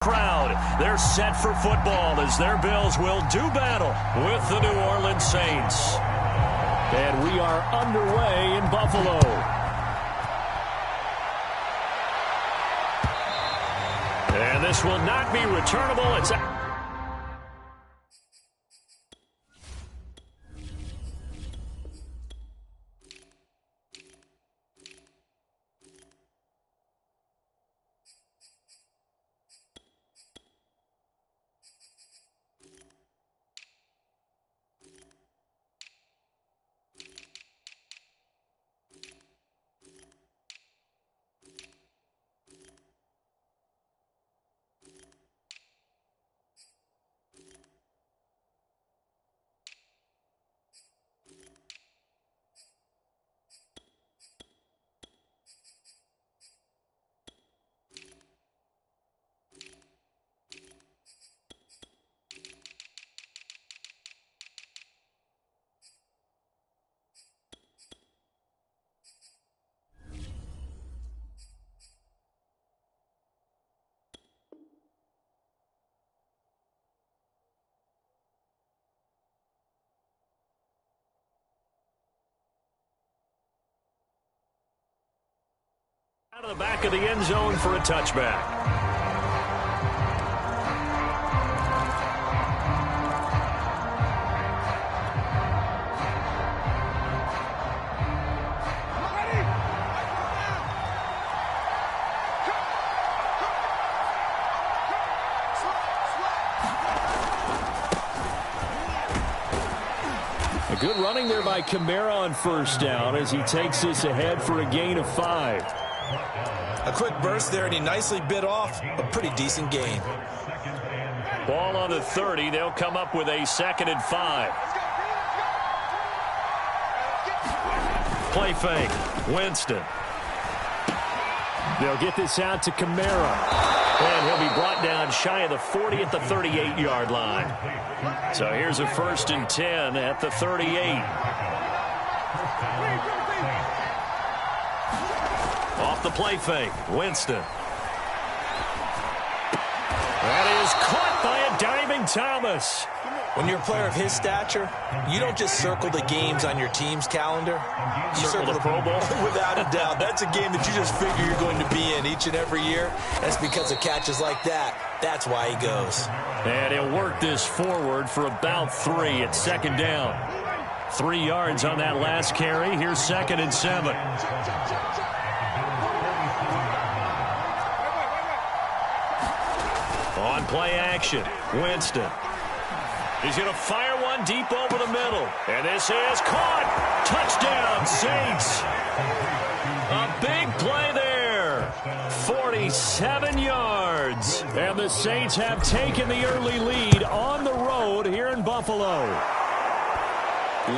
Crowd, they're set for football as their Bills will do battle with the New Orleans Saints. And we are underway in Buffalo. And this will not be returnable. It's out of the back of the end zone for a touchback. A good running there by Kamara on first down as he takes this ahead for a gain of 5. A quick burst there, and he nicely bit off a pretty decent gain. Ball on the 30. They'll come up with a 2nd and 5. Play fake. Winston. They'll get this out to Kamara. And he'll be brought down shy of the 40 at the 38-yard line. So here's a 1st and 10 at the 38. Off the play fake, Winston. That is caught by a diving Thomas. When you're a player of his stature, you don't just circle the games on your team's calendar. You circle the Pro Bowl? Without a doubt. That's a game that you just figure you're going to be in each and every year. That's because of catches like that. That's why he goes. And he'll work this forward for about 3 at 2nd down. 3 yards on that last carry. Here's 2nd and 7. On play action, Winston. He's going to fire one deep over the middle. And this is caught. Touchdown, Saints. A big play there. 47 yards. And the Saints have taken the early lead on the road here in Buffalo.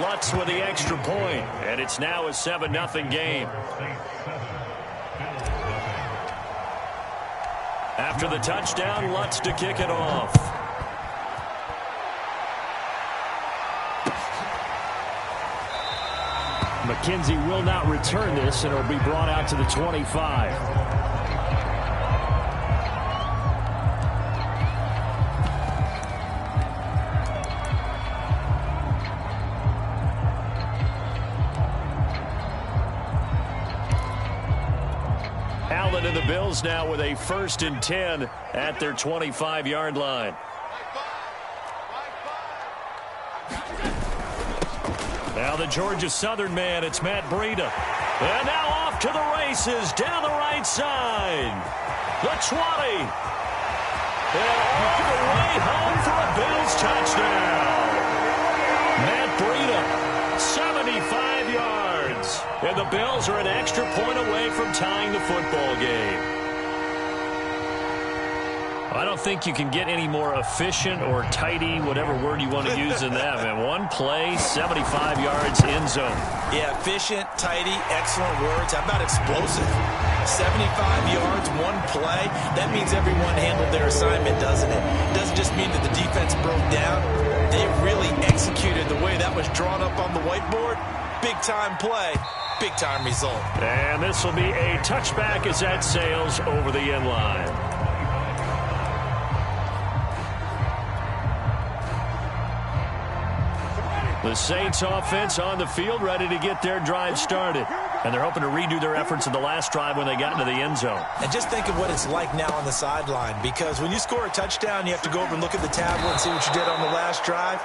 Lutz with the extra point. And it's now a 7-0 game. After the touchdown, Lutz to kick it off. McKenzie will not return this, and it'll be brought out to the 25. Allen and the Bills now with a 1st and 10 at their 25-yard line. Now the Georgia Southern man, it's Matt Breida. And now off to the races down the right side. The 20. And all the way home for a Bills touchdown. Matt Breida, 75 yards. And the Bills are an extra point away from tying the football game. I don't think you can get any more efficient or tidy, whatever word you want to use in that, man. One play, 75 yards, end zone. Yeah, efficient, tidy, excellent words. How about explosive? 75 yards, one play. That means everyone handled their assignment, doesn't it? It doesn't just mean that the defense broke down. They really executed the way that was drawn up on the whiteboard. Big-time play, big-time result. And this will be a touchback as that sails over the end line. The Saints offense on the field, ready to get their drive started. And they're hoping to redo their efforts in the last drive when they got into the end zone. And just think of what it's like now on the sideline, because when you score a touchdown, you have to go over and look at the tablet and see what you did on the last drive.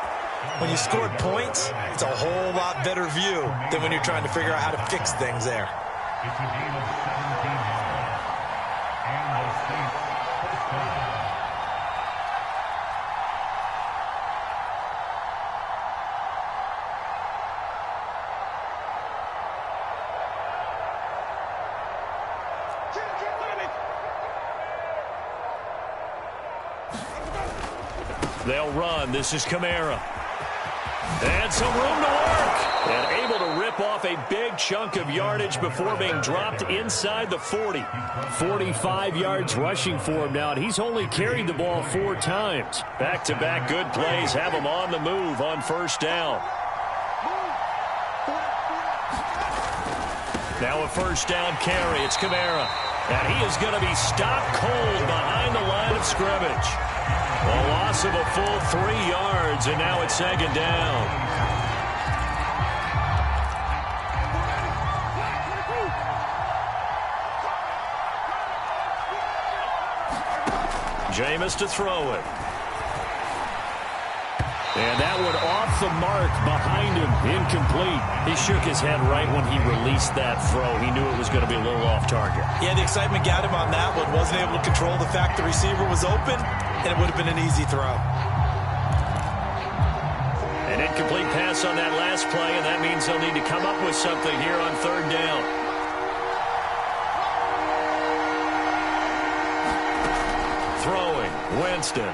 When you scored points, it's a whole lot better view than when you're trying to figure out how to fix things there. It's a game of 17 yards. And the Saints first down. They'll run. This is Kamara. And some room to work. And able to rip off a big chunk of yardage before being dropped inside the 40. 45 yards rushing for him now, and he's only carried the ball 4 times. Back-to-back good plays have him on the move on first down. Now a first down carry. It's Kamara. And he is going to be stopped cold behind the line of scrimmage. A loss of a full 3 yards, and now it's second down. Jameis to throw it. And that one off the mark behind him, incomplete. He shook his head right when he released that throw. He knew it was going to be a little off target. Yeah, the excitement got him on that one. Wasn't able to control the fact the receiver was open, and it would have been an easy throw. An incomplete pass on that last play, and that means they'll need to come up with something here on third down. Throwing, Winston.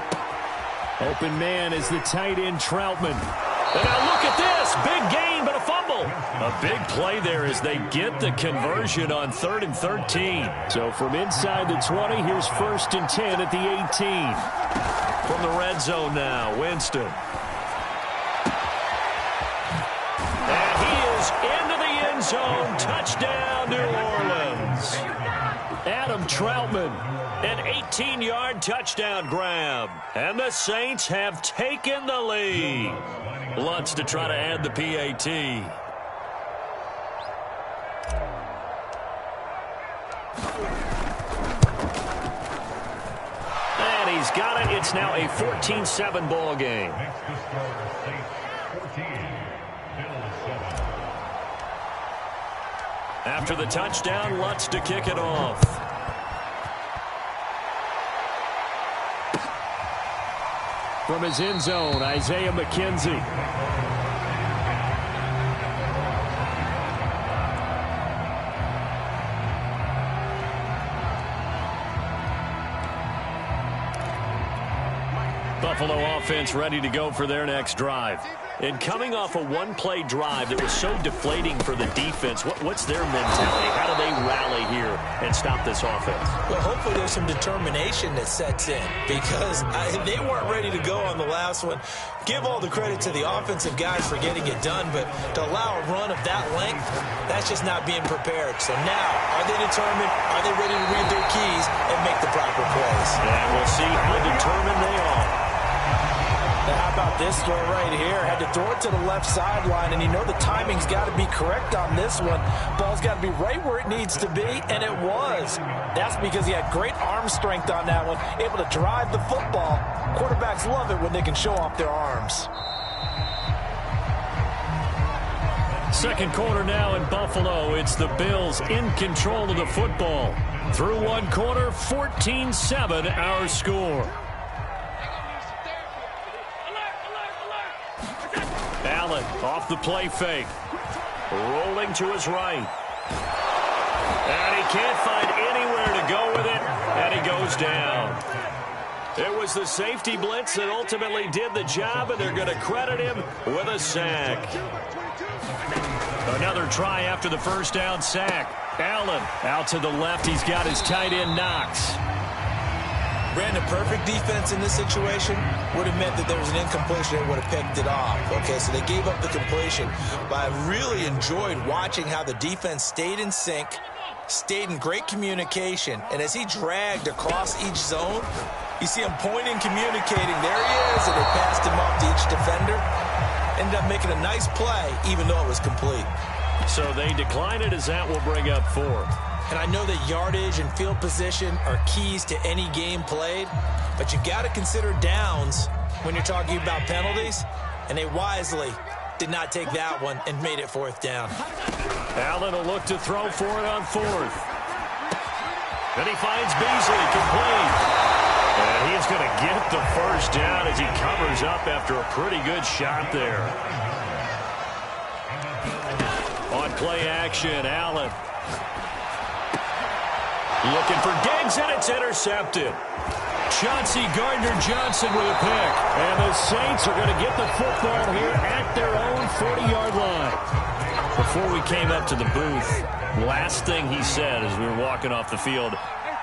Open man is the tight end, Troutman. And now look at this. Big gain, but a fumble. A big play there as they get the conversion on 3rd and 13. So from inside the 20, here's 1st and 10 at the 18. From the red zone now, Winston. And he is into the end zone. Touchdown, New Orleans. Adam Troutman. An 18-yard touchdown grab. And the Saints have taken the lead. Lutz to try to add the PAT. And he's got it. It's now a 14-7 ball game. Next to score, Saints 14, Bills 7. After the touchdown, Lutz to kick it off. From his end zone, Isaiah McKenzie. Buffalo offense ready to go for their next drive. And coming off a one-play drive that was so deflating for the defense, what's their mentality? How do they rally here and stop this offense? Well, hopefully there's some determination that sets in, because they weren't ready to go on the last one. Give all the credit to the offensive guys for getting it done, but to allow a run of that length, that's just not being prepared. So now, are they determined? Are they ready to read their keys and make the proper plays? And we'll see how determined they are. How about this throw right here? Had to throw it to the left sideline, and you know the timing's got to be correct on this one. Ball's got to be right where it needs to be, and it was. That's because he had great arm strength on that one, able to drive the football. Quarterbacks love it when they can show off their arms. Second quarter now in Buffalo. It's the Bills in control of the football. Through one quarter, 14-7 our score. Allen off the play fake. Rolling to his right. And he can't find anywhere to go with it. And he goes down. It was the safety blitz that ultimately did the job, and they're going to credit him with a sack. Another try after the first down sack. Allen out to the left. He's got his tight end Knox. Brandon, perfect defense in this situation would have meant that there was an incompletion and would have picked it off. Okay, so they gave up the completion. But I really enjoyed watching how the defense stayed in sync, stayed in great communication, and as he dragged across each zone, you see him pointing, communicating. There he is, and they passed him off to each defender. Ended up making a nice play, even though it was complete. So they decline it as that will bring up 4. And I know that yardage and field position are keys to any game played, but you got to consider downs when you're talking about penalties, and they wisely did not take that one and made it 4th down. Allen will look to throw for it on 4th. Then he finds Beasley complete. And he's going to get the first down as he covers up after a pretty good shot there. On play action, Allen. Looking for Diggs, and it's intercepted. Chauncey Gardner-Johnson with a pick. And the Saints are going to get the football here at their own 40-yard line. Before we came up to the booth, last thing he said as we were walking off the field,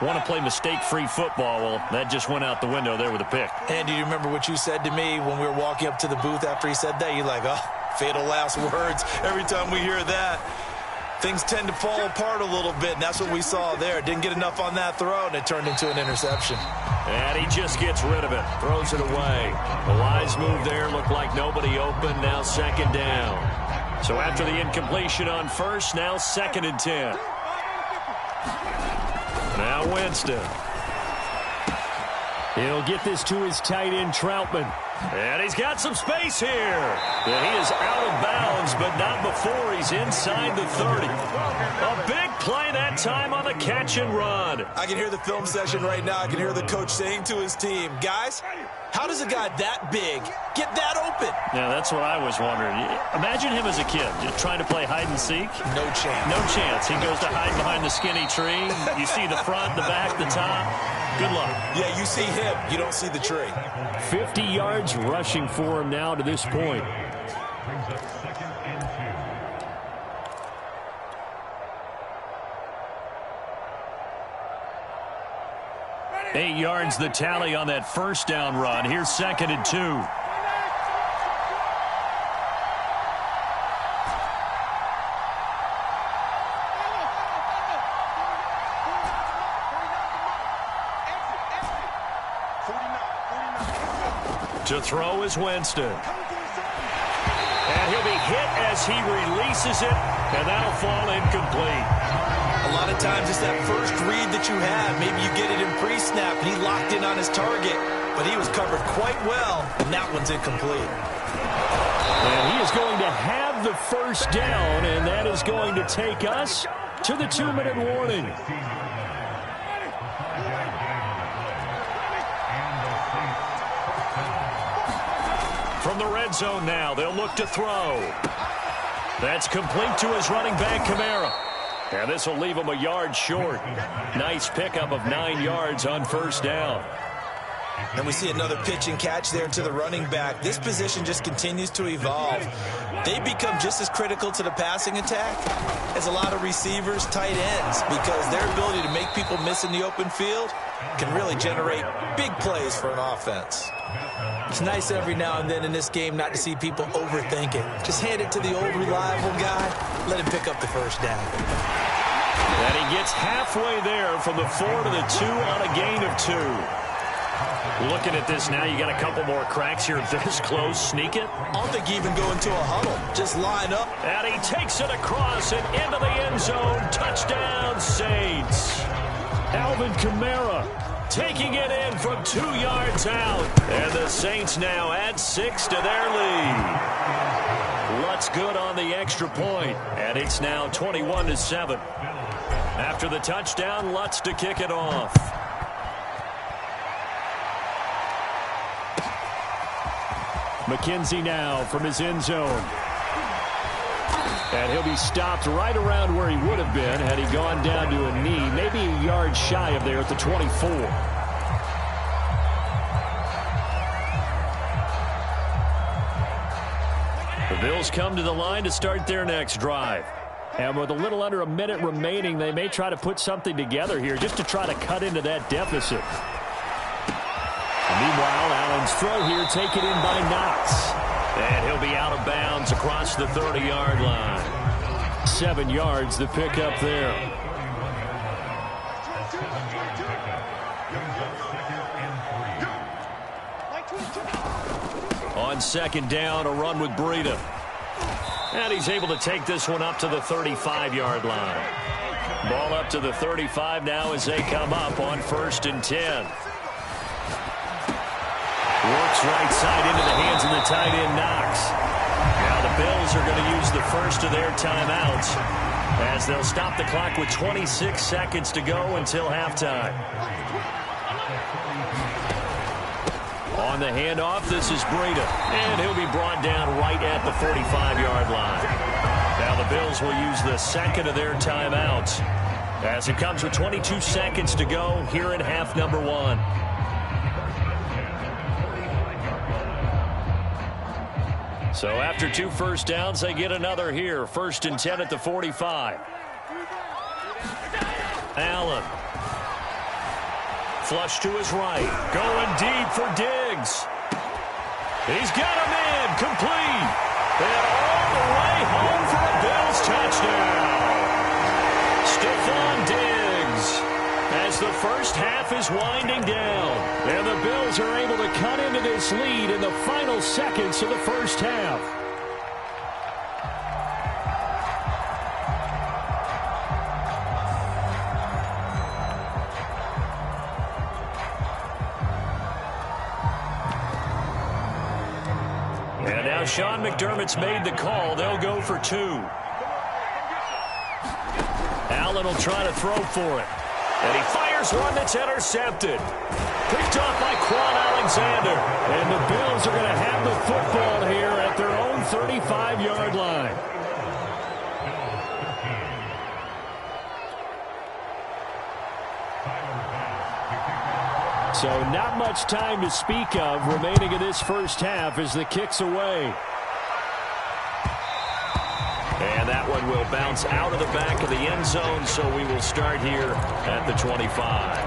want to play mistake-free football. Well, that just went out the window there with a pick. And do you remember what you said to me when we were walking up to the booth after he said that? You're like, oh, fatal last words. Every time we hear that, things tend to fall apart a little bit, and that's what we saw there. Didn't get enough on that throw, and it turned into an interception. And he just gets rid of it, throws it away. The wise move there, looked like nobody open, now 2nd down. So after the incompletion on 1st, now 2nd and 10. Now Winston. He'll get this to his tight end, Troutman. And he's got some space here. And he is out of bounds, but not before he's inside the 30. A big play that time on the catch and run. I can hear the film session right now. I can hear the coach saying to his team, guys, how does a guy that big get that open? Yeah, that's what I was wondering. Imagine him as a kid trying to play hide and seek. No chance. No chance. He goes to hide behind the skinny tree. You see the front, the back, the top. Good luck. Yeah, you see him. You don't see the tree. 50 yards rushing for him now to this point. Brings up 2nd and 2. 8 yards the tally on that 1st down run. Here's 2nd and 2. To throw is Winston. And he'll be hit as he releases it, and that'll fall incomplete. A lot of times it's that first read that you have. Maybe you get it in pre-snap, and he locked in on his target, but he was covered quite well, and that one's incomplete. And he is going to have the first down, and that is going to take us to the 2-minute warning. From the red zone now, they'll look to throw. That's complete to his running back, Kamara. And this will leave him a yard short. Nice pickup of 9 yards on 1st down. And we see another pitch and catch there to the running back. This position just continues to evolve. They become just as critical to the passing attack as a lot of receivers, tight ends, because their ability to make people miss in the open field can really generate big plays for an offense. It's nice every now and then in this game not to see people overthink it. Just hand it to the old reliable guy, let him pick up the first down. And he gets halfway there from the 4 to the 2 on a gain of 2. Looking at this now, you got a couple more cracks here this close. Sneak it. I don't think you even go into a huddle. Just line up. And he takes it across and into the end zone. Touchdown, Saints. Alvin Kamara taking it in from 2 yards out. And the Saints now add 6 to their lead. Lutz good on the extra point. And it's now 21-7. After the touchdown, Lutz to kick it off. McKenzie now from his end zone. And he'll be stopped right around where he would have been had he gone down to a knee, maybe a yard shy of there at the 24. The Bills come to the line to start their next drive. And with a little under a minute remaining, they may try to put something together here just to try to cut into that deficit. Meanwhile, Allen's throw here taken in by Knox. And he'll be out of bounds across the 30-yard line. 7 yards the pickup there. On second down, a run with Breida. And he's able to take this one up to the 35-yard line. Ball up to the 35 now as they come up on 1st and 10. Works right side into the hands of the tight end, Knox. Now the Bills are going to use the first of their timeouts as they'll stop the clock with 26 seconds to go until halftime. On the handoff, this is Breida, and he'll be brought down right at the 45-yard line. Now the Bills will use the second of their timeouts as it comes with 22 seconds to go here in half number 1. So after 2 first downs, they get another here. 1st and 10 at the 45. Allen. Flush to his right. Going deep for Diggs. He's got him in. Complete. And all the way home for a Bills touchdown. Stephon Diggs. As the first half is winding down. And the Bills are able to cut into this lead in the final seconds of the first half. And now Sean McDermott's made the call. They'll go for 2. Allen will try to throw for it. And he fires one that's intercepted. Picked off by Quan Alexander. And the Bills are going to have the football here at their own 35-yard line. So not much time to speak of remaining in this first half as the kick's away. And that one will bounce out of the back of the end zone, so we will start here at the 25.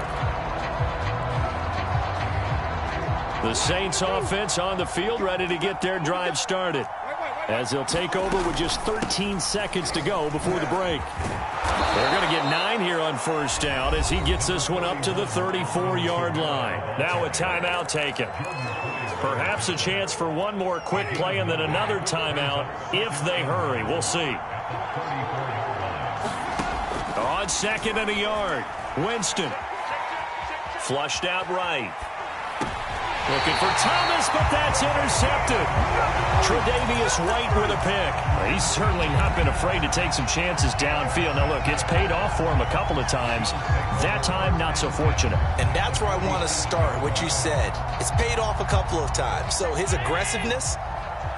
The Saints offense on the field, ready to get their drive started, as they'll take over with just 13 seconds to go before the break. They're going to get 9 here on first down as he gets this one up to the 34-yard line. Now a timeout taken. Perhaps a chance for one more quick play and then another timeout if they hurry. We'll see. On 2nd and a yard, Winston. Flushed out right. Looking for Thomas, but that's intercepted. Tre'Davious White with a pick. He's certainly not been afraid to take some chances downfield. Now, look, it's paid off for him a couple of times. That time, not so fortunate. And that's where I want to start, what you said. It's paid off a couple of times. So his aggressiveness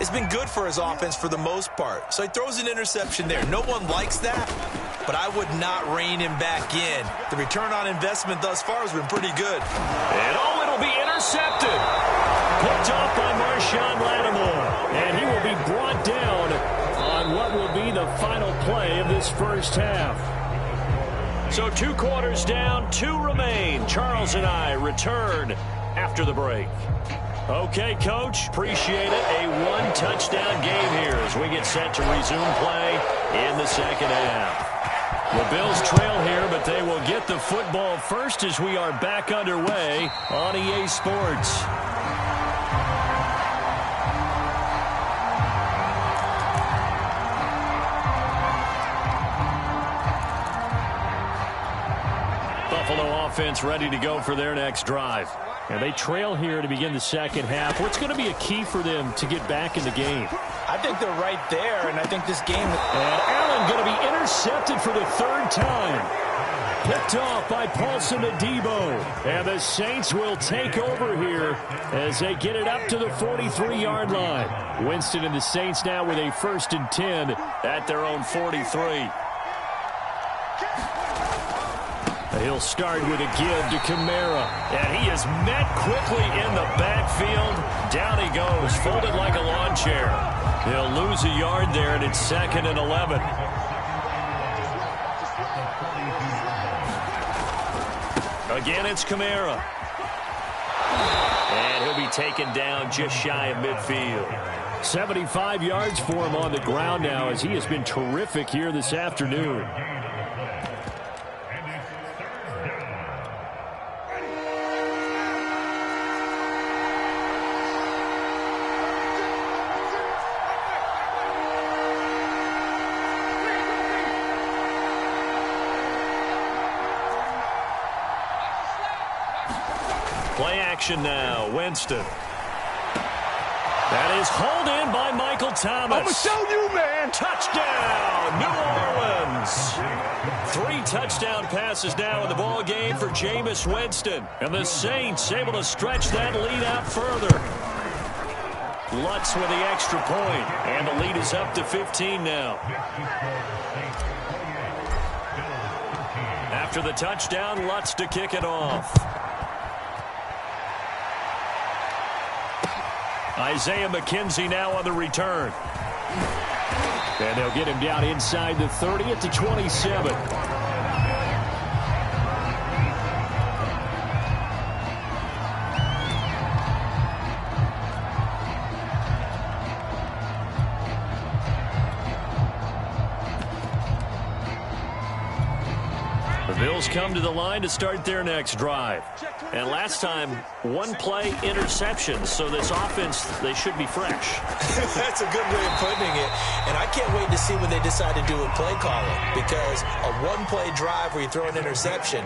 has been good for his offense for the most part. So he throws an interception there. No one likes that, but I would not rein him back in. The return on investment thus far has been pretty good. And it'll be intercepted. Picked off by Marshawn Lattimore. And he will be brought down on what will be the final play of this first half. So 2 quarters down, 2 remain. Charles and I return after the break. Okay, Coach, appreciate it. A 1-touchdown game here as we get set to resume play in the second half. The Bills trail here, but they will get the football first as we are back underway on EA Sports. Buffalo offense ready to go for their next drive. And they trail here to begin the second half. What's going to be a key for them to get back in the game? I think they're right there, and I think this game... And Allen going to be intercepted for the 3rd time. Picked off by Paulson Adebo. And the Saints will take over here as they get it up to the 43-yard line. Winston and the Saints now with a 1st and 10 at their own 43. He'll start with a give to Kamara. And he is met quickly in the backfield. Down he goes, folded like a lawn chair. He'll lose a yard there, and it's 2nd and 11. Again, it's Kamara. And he'll be taken down just shy of midfield. 75 yards for him on the ground now as he has been terrific here this afternoon. action now. Winston. That is hauled in by Michael Thomas. I'm going to show you, man. Touchdown, New Orleans. 3 touchdown passes now in the ball game for Jameis Winston. And the Saints able to stretch that lead out further. Lutz with the extra point. And the lead is up to 15 now. After the touchdown, Lutz to kick it off. Isaiah McKenzie now on the return. And they'll get him down inside the 30 at the 27. The Bills come to the line to start their next drive. And last time, 1 play interception. So this offense, they should be fresh. That's a good way of putting it. And I can't wait to see when they decide to do a play calling. Because a 1-play drive where you throw an interception,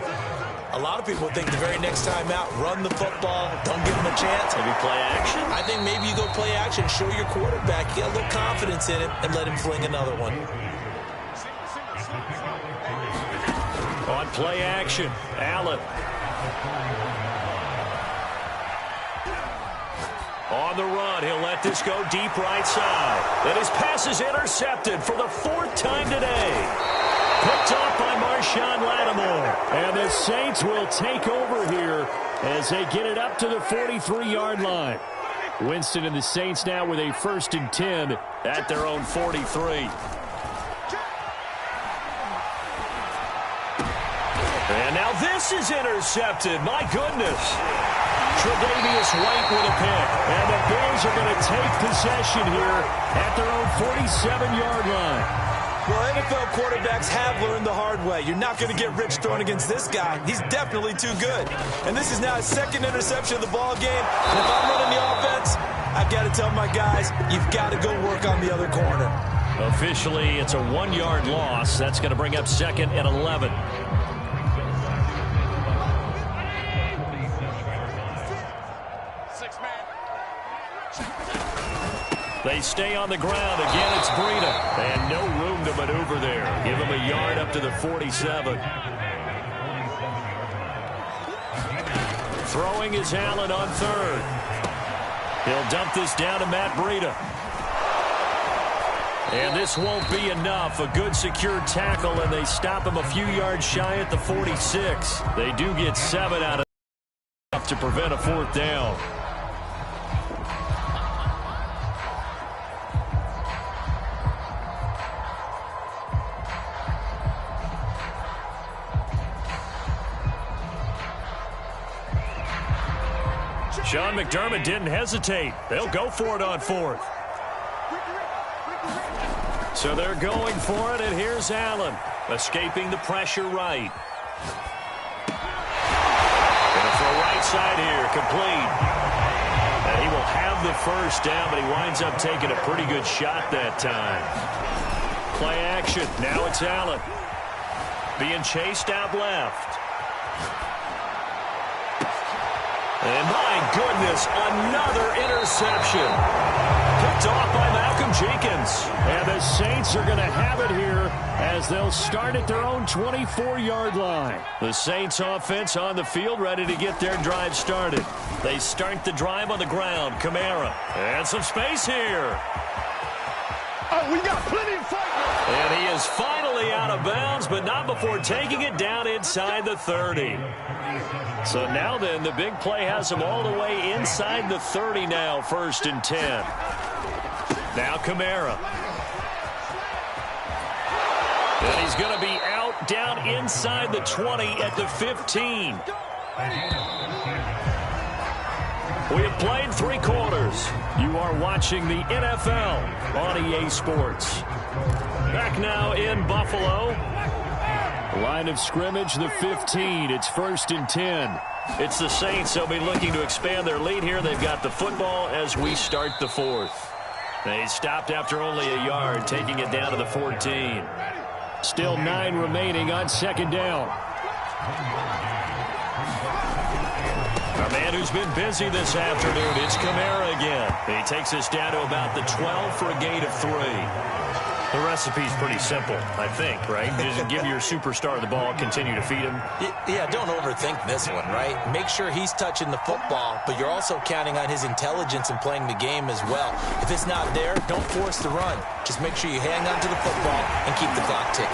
a lot of people think the very next time out, run the football, don't give them a chance. Maybe play action? I think maybe you go play action, show your quarterback, get a little confidence in him, and let him fling another one. On play action, Allen. On the run, he'll let this go deep right side. And his pass is intercepted for the 4th time today. Picked off by Marshawn Lattimore. And the Saints will take over here as they get it up to the 43-yard line. Winston and the Saints now with a 1st and 10 at their own 43. And now this is intercepted. My goodness. Tre'Davious White with a pick. And the Bills are going to take possession here at their own 47-yard line. Well, NFL quarterbacks have learned the hard way. You're not going to get rich throwing against this guy. He's definitely too good. And this is now his 2nd interception of the ball game. And if I'm running the offense, I've got to tell my guys, you've got to go work on the other corner. Officially, it's a 1-yard loss. That's going to bring up 2nd and 11. They stay on the ground. Again, it's Breida. And no room to maneuver there. Give him a yard up to the 47. Throwing is Allen on 3rd. He'll dump this down to Matt Breida. And this won't be enough. A good secured tackle, and they stop him a few yards shy at the 46. They do get 7 out of enough to prevent a 4th down. Sean McDermott didn't hesitate. They'll go for it on 4th. So they're going for it, and here's Allen, escaping the pressure right. And for a right side here, complete. And he will have the 1st down, but he winds up taking a pretty good shot that time. Play action. Now it's Allen. Being chased out left. And my goodness, another interception. Picked off by Malcolm Jenkins. And the Saints are going to have it here as they'll start at their own 24-yard line. The Saints offense on the field ready to get their drive started. They start the drive on the ground. Kamara. And some space here. Oh, we got plenty of fight. And he is finally out of bounds, but not before taking it down inside the 30. So now then, the big play has him all the way inside the 30 now, 1st and 10. Now Kamara. And he's going to be out down inside the 20 at the 15. We have played 3 quarters. You are watching the NFL on EA Sports. Back now in Buffalo. Line of scrimmage, the 15. It's 1st and 10. It's the Saints. They'll be looking to expand their lead here. They've got the football as we start the 4th. They stopped after only a yard, taking it down to the 14. Still 9 remaining on 2nd down. man who's been busy this afternoon, it's Kamara again. He takes us down to about the 12 for a gain of 3. The recipe's pretty simple, I think, right? Just give your superstar the ball, continue to feed him. Yeah, don't overthink this one, right? Make sure he's touching the football, but you're also counting on his intelligence in playing the game as well. If it's not there, don't force the run. Just make sure you hang on to the football and keep the clock ticking.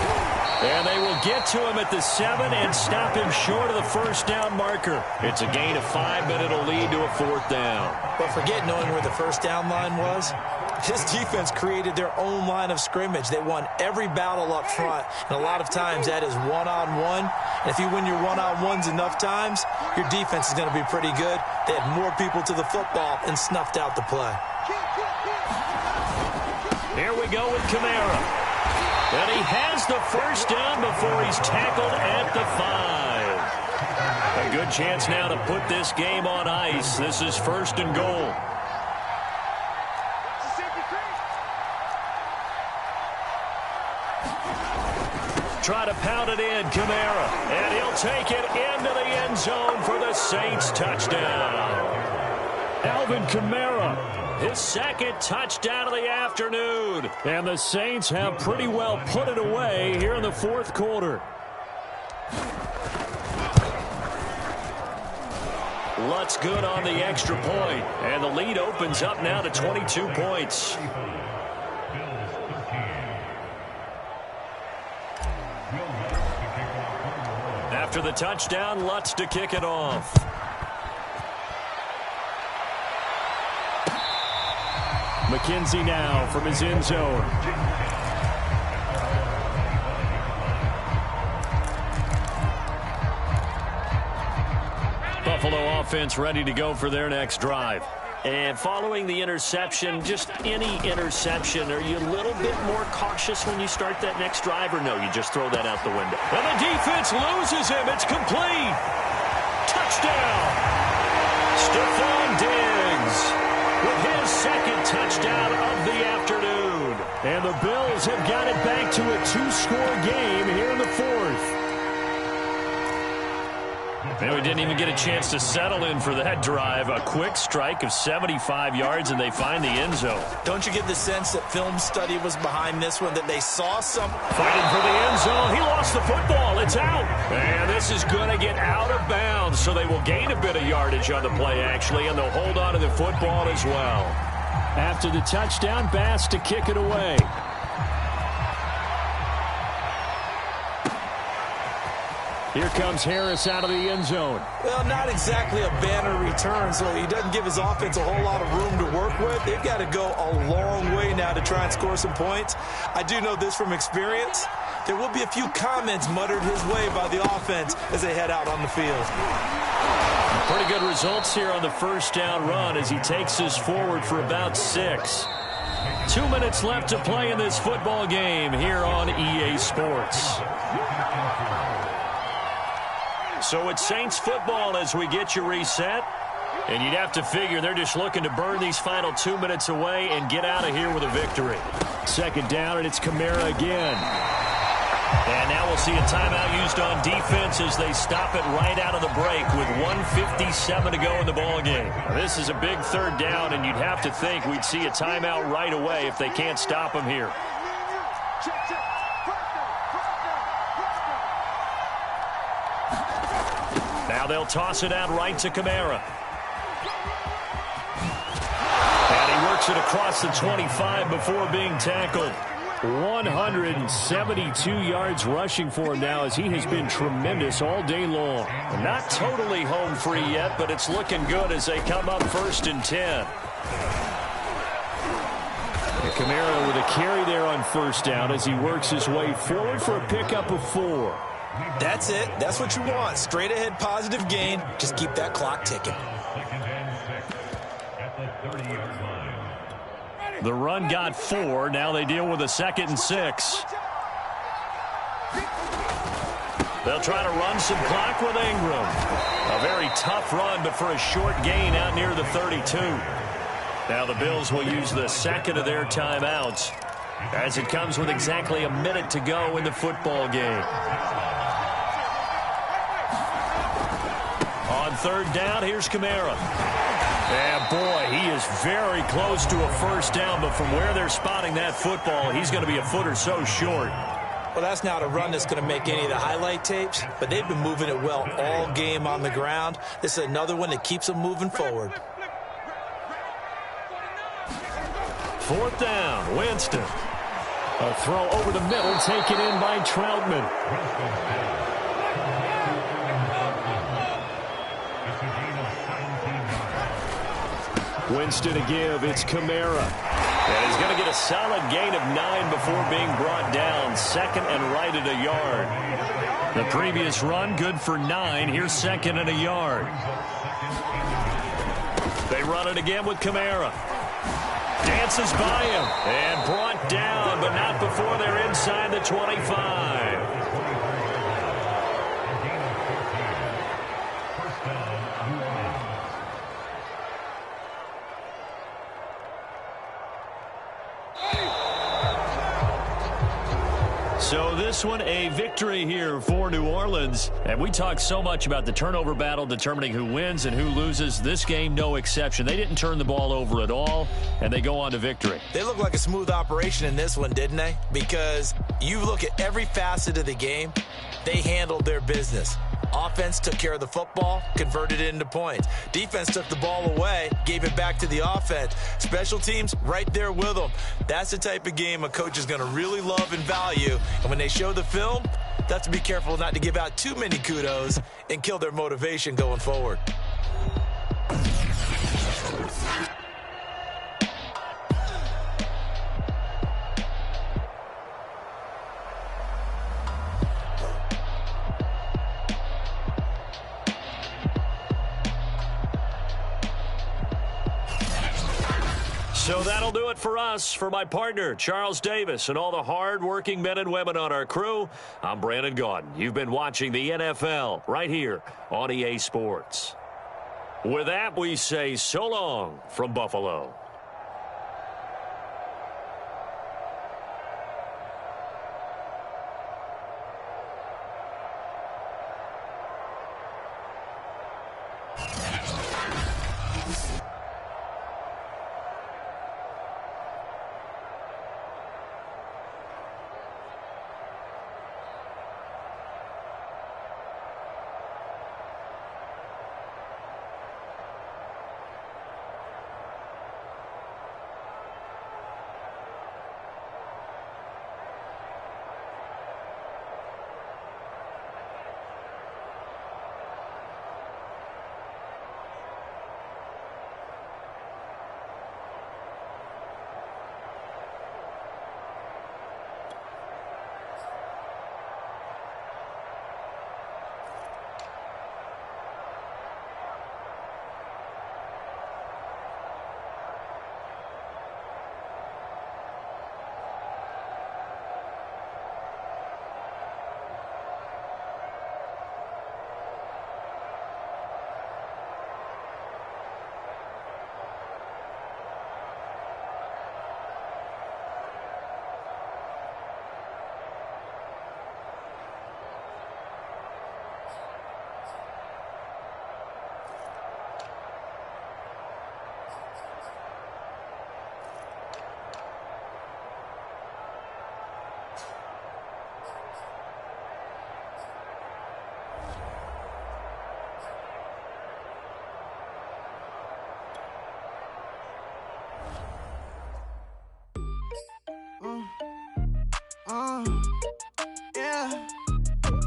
And they will get to him at the 7 and stop him short of the first down marker. It's a gain of 5, but it'll lead to a 4th down. But forget knowing where the first down line was. His defense created their own line of scrimmage. They won every battle up front, and a lot of times that is one-on-one. And if you win your one-on-ones enough times, your defense is going to be pretty good. They had more people to the football and snuffed out the play. Here we go with Kamara. And he has the first down before he's tackled at the 5. A good chance now to put this game on ice. This is 1st and goal. Try to pound it in, Kamara. And he'll take it into the end zone for the Saints touchdown. Alvin Kamara, his 2nd touchdown of the afternoon. And the Saints have pretty well put it away here in the 4th quarter. Lutz good on the extra point. And the lead opens up now to 22 points. After the touchdown, Lutz to kick it off. McKenzie now from his end zone. Buffalo offense ready to go for their next drive. And following the interception, just any interception, are you a little bit more cautious when you start that next drive, or no, you just throw that out the window? And the defense loses him. It's complete. Touchdown. Stephon Diggs with his 2nd touchdown of the afternoon. And the Bills have got it back to a 2-score game here in the 4th. And we didn't even get a chance to settle in for that drive. A quick strike of 75 yards, and they find the end zone. Don't you get the sense that film study was behind this one, that they saw some... Fighting for the end zone. He lost the football. It's out. And this is going to get out of bounds, so they will gain a bit of yardage on the play, actually, and they'll hold on to the football as well. After the touchdown, Bass to kick it away. Here comes Harris out of the end zone. Well, not exactly a banner return, so he doesn't give his offense a whole lot of room to work with. They've got to go a long way now to try and score some points. I do know this from experience. There will be a few comments muttered his way by the offense as they head out on the field. Pretty good results here on the first down run as he takes us forward for about 6. 2 minutes left to play in this football game here on EA Sports. So it's Saints football as we get you reset. And you'd have to figure they're just looking to burn these final 2 minutes away and get out of here with a victory. 2nd down, and it's Kamara again. And now we'll see a timeout used on defense as they stop it right out of the break with 1:57 to go in the ballgame. This is a big 3rd down, and you'd have to think we'd see a timeout right away if they can't stop them here. Now they'll toss it out right to Kamara. And he works it across the 25 before being tackled. 172 yards rushing for him now as he has been tremendous all day long. Not totally home free yet, but it's looking good as they come up 1st and 10. And Kamara with a carry there on 1st down as he works his way forward for a pickup of 4. That's it. That's what you want. Straight ahead positive gain. Just keep that clock ticking. The run got 4. Now they deal with a 2nd and 6. They'll try to run some clock with Ingram. A very tough run, but for a short gain out near the 32. Now the Bills will use the 2nd of their timeouts as it comes with exactly a minute to go in the football game. On third down. Here's Kamara. And, boy, he is very close to a first down, but from where they're spotting that football, he's going to be a foot or so short. Well, that's not a run that's going to make any of the highlight tapes, but they've been moving it well all game on the ground. This is another one that keeps them moving forward. Fourth down, Winston. A throw over the middle, taken in by Troutman. Winston to give, it's Kamara. And he's going to get a solid gain of 9 before being brought down. Second and right at a yard. The previous run, good for 9. Here's second and a yard. They run it again with Kamara. Dances by him and brought down, but not before they're inside the 25. So this one, a victory here for New Orleans. And we talk so much about the turnover battle determining who wins and who loses. This game, no exception. They didn't turn the ball over at all, and they go on to victory. They look like a smooth operation in this one, didn't they? Because you look at every facet of the game, they handled their business. Offense took care of the football, converted it into points. Defense took the ball away, gave it back to the offense. Special teams, right there with them. That's the type of game a coach is going to really love and value. And when they show the film, they have to be careful not to give out too many kudos and kill their motivation going forward. So that'll do it for us. For my partner, Charles Davis, and all the hard-working men and women on our crew, I'm Brandon Gaudin. You've been watching the NFL right here on EA Sports. With that, we say so long from Buffalo.